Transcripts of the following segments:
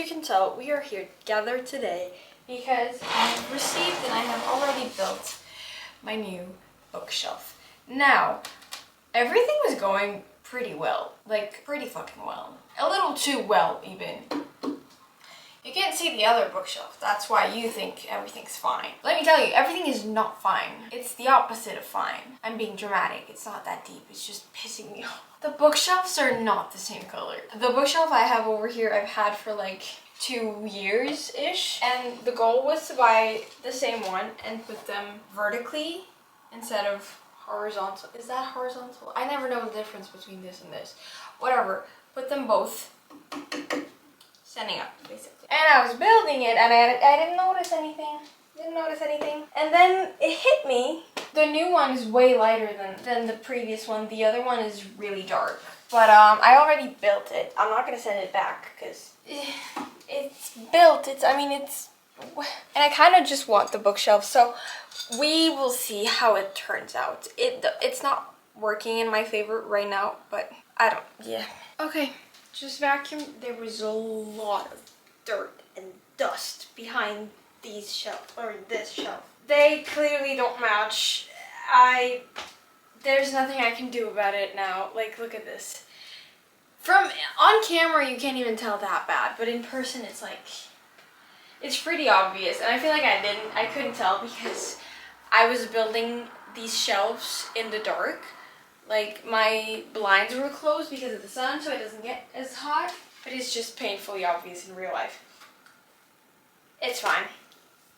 can tell, we are here gathered today because I have received and I have already built my new bookshelf. Now, everything was going pretty well, like pretty fucking well. A little too well, even. You can't see the other bookshelf. That's why you think everything's fine. Let me tell you, everything is not fine. It's the opposite of fine. I'm being dramatic. It's not that deep. It's just pissing me off. The bookshelves are not the same color. The bookshelf I have over here, I've had for like 2 years-ish. And the goal was to buy the same one and put them vertically instead of horizontal. Is that horizontal? I never know the difference between this and this. Whatever. Put them both standing up, basically. And I was building it and I didn't notice anything. And then it hit me. The new one is way lighter than the previous one. The other one is really dark. But I already built it. I'm not gonna send it back because it's built. And I kind of just want the bookshelf. So we will see how it turns out. It's not working in my favor right now, but yeah. Okay, just vacuum. There was a lot of dirt and dust behind these shelves, or this shelf. They clearly don't match. There's nothing I can do about it now. Like, look at this. On camera, you can't even tell that bad, but in person, it's pretty obvious. And I feel like I couldn't tell because I was building these shelves in the dark. Like, my blinds were closed because of the sun, so it doesn't get as hot. But it's just painfully obvious in real life. It's fine.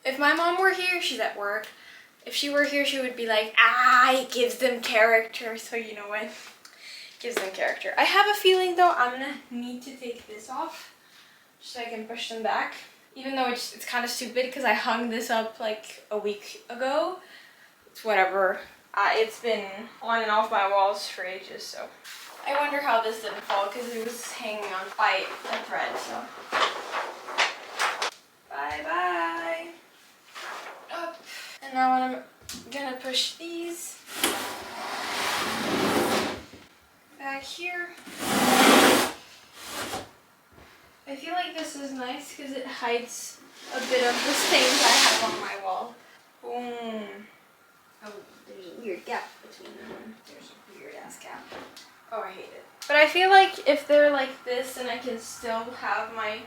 If my mom were here, she's at work. If she were here, she would be like, it gives them character. So you know what? Gives them character. I have a feeling though, I'm gonna need to take this off so I can push them back. Even though it's kind of stupid because I hung this up like a week ago. It's whatever. It's been on and off my walls for ages, so. I wonder how this didn't fall because it was hanging on by a thread, so. Bye-bye. Up. And now I'm gonna push these back here. I feel like this is nice because it hides a bit of the stains I have on my wall. Boom. Oh, there's a weird gap between them. There's a weird ass gap. Oh, I hate it. But I feel like if they're like this, then I can still have my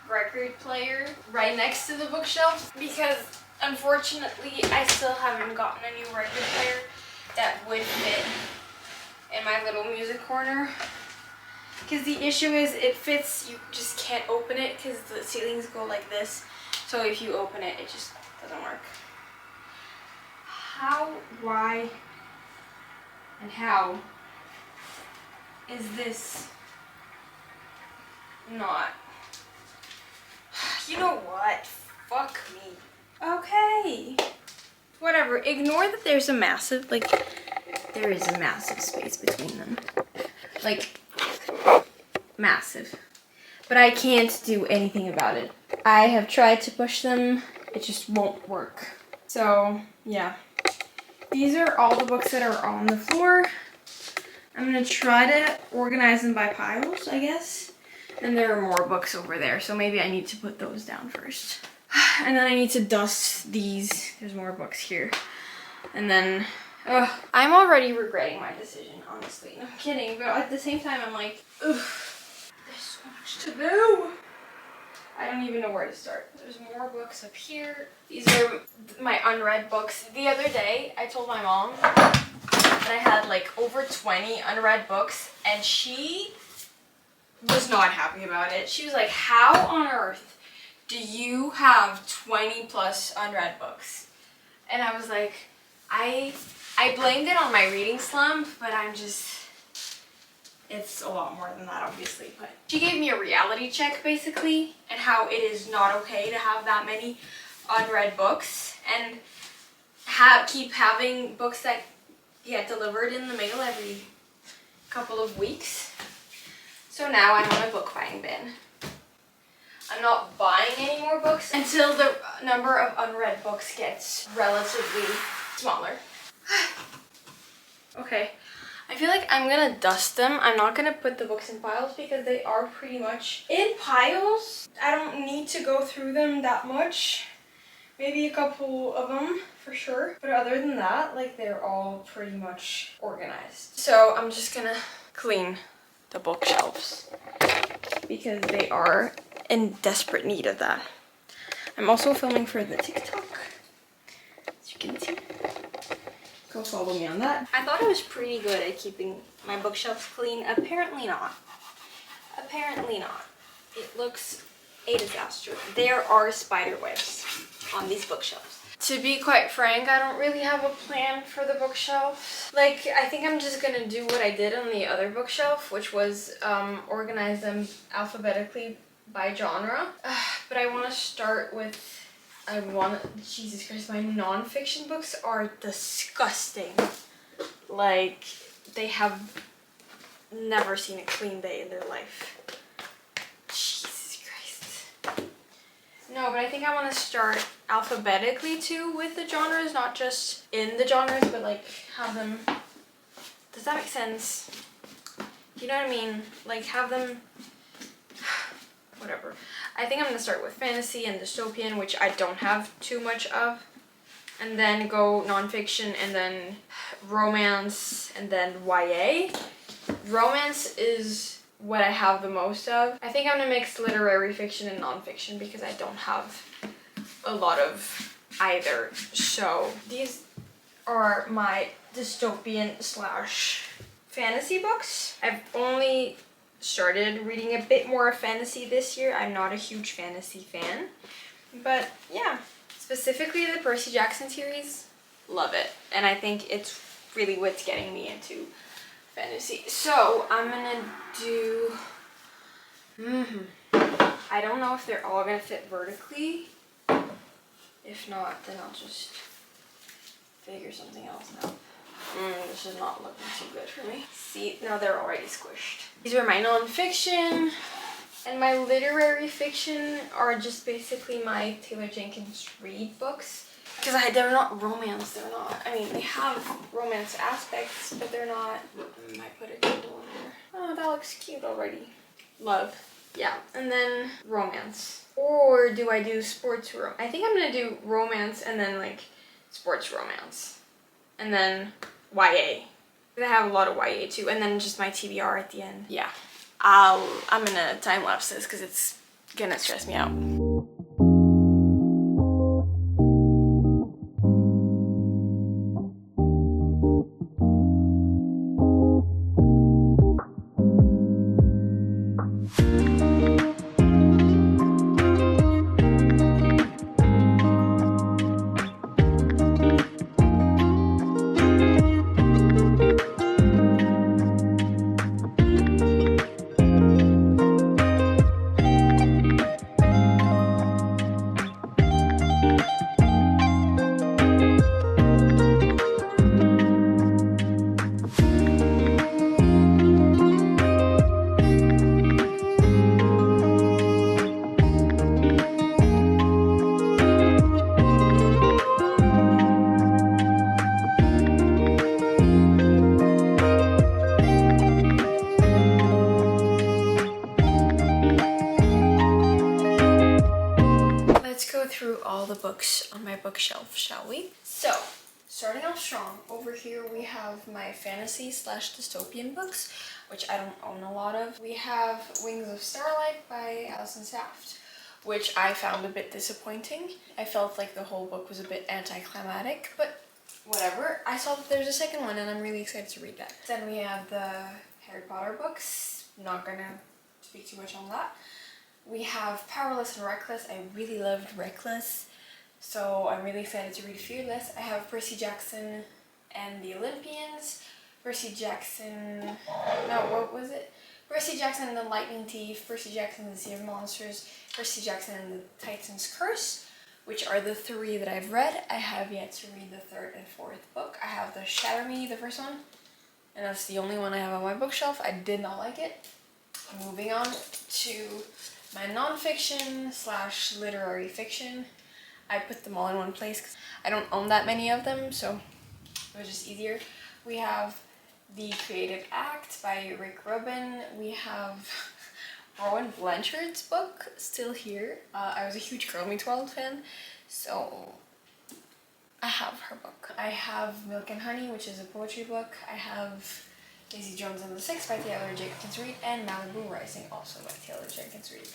record player right next to the bookshelf, because unfortunately I still haven't gotten a new record player that would fit in my little music corner. Because the issue is it fits, you just can't open it because the ceilings go like this. So if you open it, it just doesn't work. How, why, and how is this not? You know what? Fuck me. Okay. Whatever. Ignore that there's a massive, there is a massive space between them. Like, massive. But I can't do anything about it. I have tried to push them. It just won't work. So, yeah. These are all the books that are on the floor. I'm gonna try to organize them by piles, I guess. And there are more books over there, so maybe I need to put those down first. And then I need to dust these. There's more books here. And then, I'm already regretting my decision, honestly. No, I'm kidding, but at the same time, I'm like, ugh, there's so much to do. I don't even know where to start. There's more books up here. These are my unread books. The other day, I told my mom that I had like over 20 unread books, and she was not happy about it. She was like, how on earth do you have 20 plus unread books? And I was like, I blamed it on my reading slump, but it's a lot more than that, obviously. But she gave me a reality check, basically, and how it is not okay to have that many unread books and keep having books that get delivered in the mail every couple of weeks. So now I'm on a book buying bin. I'm not buying any more books until the number of unread books gets relatively smaller. Okay, I feel like I'm gonna dust them. I'm not gonna put the books in piles because they are pretty much in piles. I don't need to go through them that much. Maybe a couple of them for sure. But other than that, like they're all pretty much organized. So I'm just gonna clean the bookshelves because they are in desperate need of that. I'm also filming for the TikTok, as you can see. Go follow me on that. I thought I was pretty good at keeping my bookshelves clean. Apparently not. Apparently not. It looks a disaster. There are spider webs on these bookshelves. To be quite frank, I don't really have a plan for the bookshelves. Like, I think I'm just gonna do what I did on the other bookshelf, which was organize them alphabetically by genre. But I want to start with, Jesus Christ, my non-fiction books are disgusting. Like, they have never seen a clean day in their life. Jesus Christ. No, but I think I want to start alphabetically too with the genres, not just in the genres, but like have them, does that make sense? You know what I mean? Like have them, whatever. I think I'm gonna start with fantasy and dystopian, which I don't have too much of, and then go nonfiction, and then romance, and then YA. Romance is what I have the most of. I think I'm gonna mix literary fiction and nonfiction because I don't have a lot of either. So these are my dystopian slash fantasy books. I've only started reading a bit more of fantasy this year. I'm not a huge fantasy fan, but yeah, specifically the Percy Jackson series, love it. And I think it's really what's getting me into fantasy. So I'm gonna do, I don't know if they're all gonna fit vertically. If not, then I'll just figure something else out. This is not looking too good for me. See, now they're already squished. These are my non-fiction, and my literary fiction are just basically my Taylor Jenkins Reid books. Because they're not romance, they're not, I mean, they have romance aspects, but they're not, I might put a Kindle in there. Oh, that looks cute already. Love. Yeah, and then romance. Or do I do sports romance? I think I'm gonna do romance and then like sports romance. And then YA. I have a lot of YA too, and then just my TBR at the end. Yeah, I'm gonna time lapse this because it's gonna stress me out. Through all the books on my bookshelf, shall we? So, starting off strong, over here we have my fantasy slash dystopian books, which I don't own a lot of. We have Wings of Starlight by Alison Saft, which I found a bit disappointing. I felt like the whole book was a bit anticlimactic, but whatever. I saw that there's a second one and I'm really excited to read that. Then we have the Harry Potter books. Not gonna speak too much on that. We have Powerless and Reckless. I really loved Reckless, so I'm really excited to read Fearless. I have Percy Jackson and the Olympians, Percy Jackson, no, what was it? Percy Jackson and the Lightning Thief, Percy Jackson and the Sea of Monsters, Percy Jackson and the Titan's Curse, which are the 3 that I've read. I have yet to read the 3rd and 4th book. I have the Shatter Me, the first one, and that's the only one I have on my bookshelf. I did not like it. Moving on to my non-fiction slash literary fiction. I put them all in one place because I don't own that many of them, so it was just easier. We have The Creative Act by Rick Rubin. We have Rowan Blanchard's book still here. I was a huge Girl Meets World fan, so I have her book. I have Milk and Honey, which is a poetry book. I have Daisy Jones and the Six by Taylor Jenkins Reid, and Malibu Rising, also by Taylor Jenkins Reid.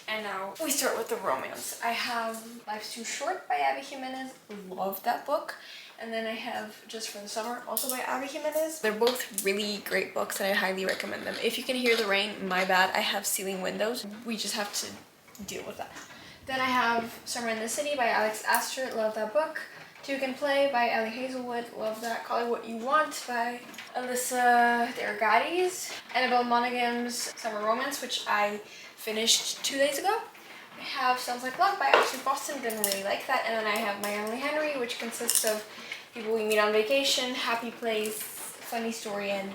And now we start with the romance. I have Life's Too Short by Abby Jimenez. Love that book. And then I have Just for the Summer, also by Abby Jimenez. They're both really great books and I highly recommend them. If you can hear the rain, my bad. I have ceiling windows. We just have to deal with that. Then I have Summer in the City by Alex Astor. Love that book. Two Can Play by Ellie Hazelwood. Love that. Call It What You Want by Alyssa Dergades. Annabelle Monaghan's Summer Romance, which I finished 2 days ago. I have Sounds Like Love by Ashley Boston. Didn't really like that. And then I have My Only Henry, which consists of people we meet on vacation, happy place, funny story, and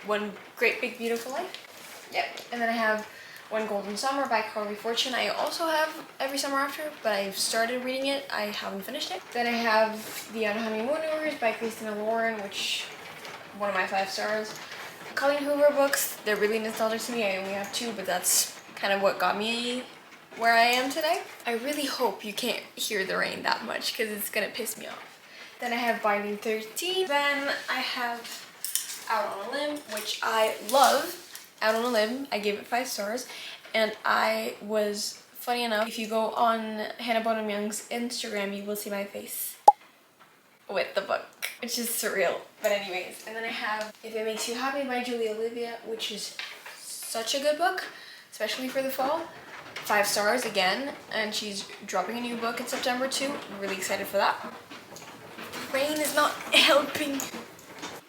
One Great Big Beautiful Life. Yep. And then I have One Golden Summer by Carly Fortune. I also have Every Summer After, but I've started reading it. I haven't finished it. Then I have The Unhoneymooners by Christina Lauren, which one of my 5 stars. Colleen Hoover books, they're really nostalgic to me. I only have 2, but that's kind of what got me where I am today. I really hope you can't hear the rain that much because it's gonna piss me off. Then I have Binding 13. Then I have Out on a Limb, which I love. Out on a Limb, I gave it 5 stars, and I was, funny enough, if you go on Hannah Bonham Young's Instagram, you will see my face with the book, which is surreal. But anyways, and then I have If It Makes You Happy by Julia Olivia, which is such a good book, especially for the fall. 5 stars again, and she's dropping a new book in September too. I'm really excited for that. Rain is not helping.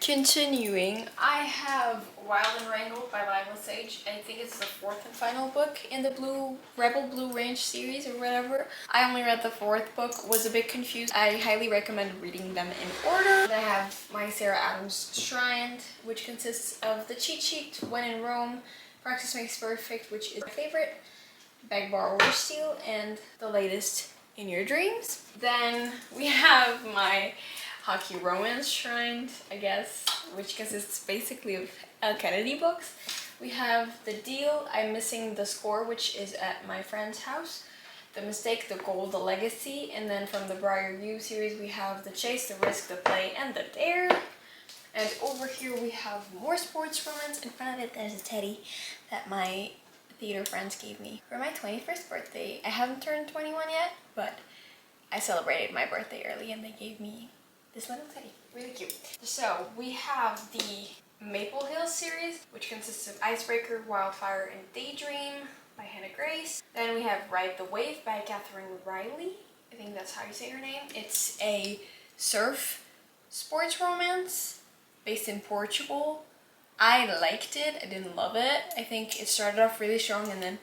Continuing, I have Wild and Wrangled by Lila Sage. I think it's the 4th and final book in the Rebel Blue Range series or whatever. I only read the 4th book, was a bit confused. I highly recommend reading them in order. Then I have My Sarah Adams Shrine, which consists of The Cheat Sheet, When in Rome, Practice Makes Perfect, which is my favorite, Beg, Borrow, or Steal, and the latest, In Your Dreams. Then we have my Hockey Romance Shrine, I guess, which consists basically of Elle Kennedy books. We have The Deal, I'm Missing the Score, which is at my friend's house. The Mistake, The Goal, The Legacy, and then from the Briar View series we have The Chase, The Risk, The Play, and The Dare. And over here we have more sports romance. In front of it there's a teddy that my theater friends gave me for my 21st birthday. I haven't turned 21 yet, but I celebrated my birthday early and they gave me this little teddy. Really cute. So we have the Maple Hill series, which consists of Icebreaker, Wildfire, and Daydream by Hannah Grace. Then we have Ride the Wave by Catherine Riley. I think that's how you say her name. It's a surf sports romance based in Portugal. I liked it. I didn't love it. I think it started off really strong and then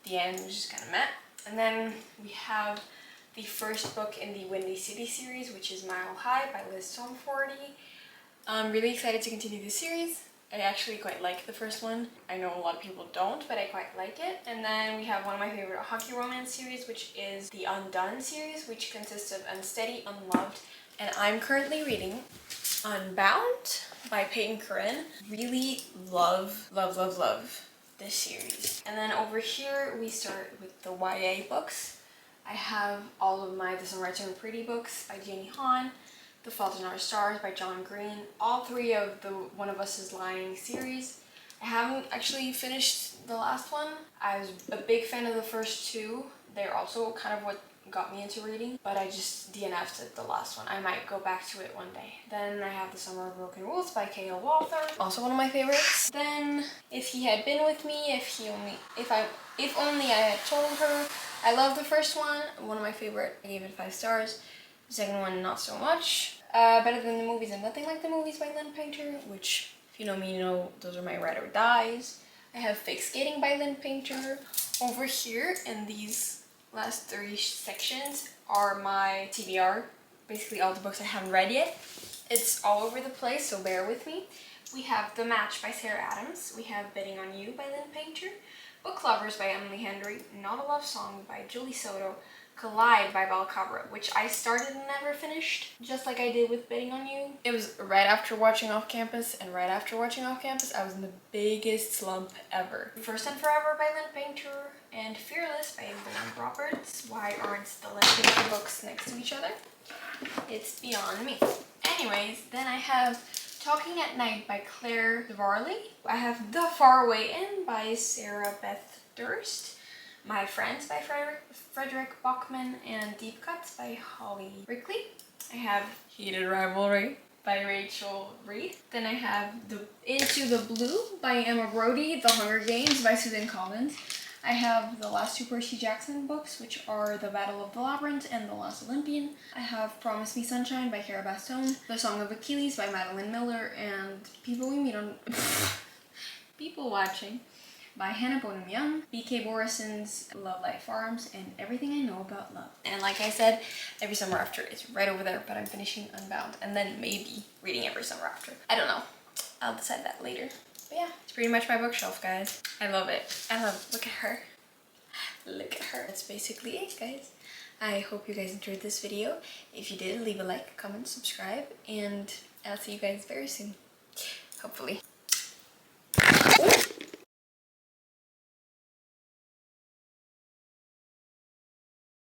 the end was just kind of meh. And then we have the first book in the Windy City series, which is Mile High by Liz Tomforty. I'm really excited to continue this series. I actually quite like the first one. I know a lot of people don't, but I quite like it. And then we have one of my favorite hockey romance series, which is the Undone series, which consists of Unsteady, Unloved, and I'm currently reading Unbound by Peyton Corinne. Really love this series. And then over here we start with the YA books. I have all of my The Sunrise and Pretty books by Janie Hahn, The Fault in Our Stars by John Green, all 3 of the One of Us is Lying series. I haven't actually finished the last one. I was a big fan of the first 2. They're also kind of what got me into reading, but I just DNF'd at the last one. I might go back to it one day. Then I have The Summer of Broken Rules by K.L. Walther, also one of my favorites. Then If He Had Been With Me, If Only I Had Told Her. I love the first one of my favorite. I gave it 5 stars. The second one, not so much. Better Than the Movies and Nothing Like the Movies by Lynn Painter, which, if you know me, you know those are my ride or dies. I have Fake Skating by Lynn Painter. Over here, in these last 3 sections, are my TBR. Basically all the books I haven't read yet. It's all over the place, so bear with me. We have The Match by Sarah Adams. We have Betting on You by Lynn Painter. Book Lovers by Emily Henry. Not a Love Song by Julie Soto. Collide by Valcabra, which I started and never finished, just like I did with Betting on You. It was right after watching Off Campus, and right after watching Off Campus, I was in the biggest slump ever. First and Forever by Lynn Painter and Fearless by Bernard Roberts. Why aren't the Lynn Painter books next to each other? It's beyond me. Anyways, then I have Talking at Night by Claire Varley. I have The Far Way In by Sarah Beth Durst. My Friends by Frederick Bachman, and Deep Cuts by Holly Rickley. I have Heated Rivalry by Rachel Reed. Then I have Into the Blue by Emma Brody, The Hunger Games by Susan Collins. I have the last two Percy Jackson books, which are The Battle of the Labyrinth and The Last Olympian. I have Promise Me Sunshine by Kara Bastone, The Song of Achilles by Madeline Miller, and People We Meet on People Watching by Hannah Bonham Young, B.K. Borison's Love Life Farms, and Everything I Know About Love. And like I said, Every Summer After is right over there, but I'm finishing Unbound, and then maybe reading Every Summer After. I don't know. I'll decide that later. But yeah, it's pretty much my bookshelf, guys. I love it. Look at her. Look at her. That's basically it, guys. I hope you guys enjoyed this video. If you did, leave a like, comment, subscribe, and I'll see you guys very soon. Hopefully.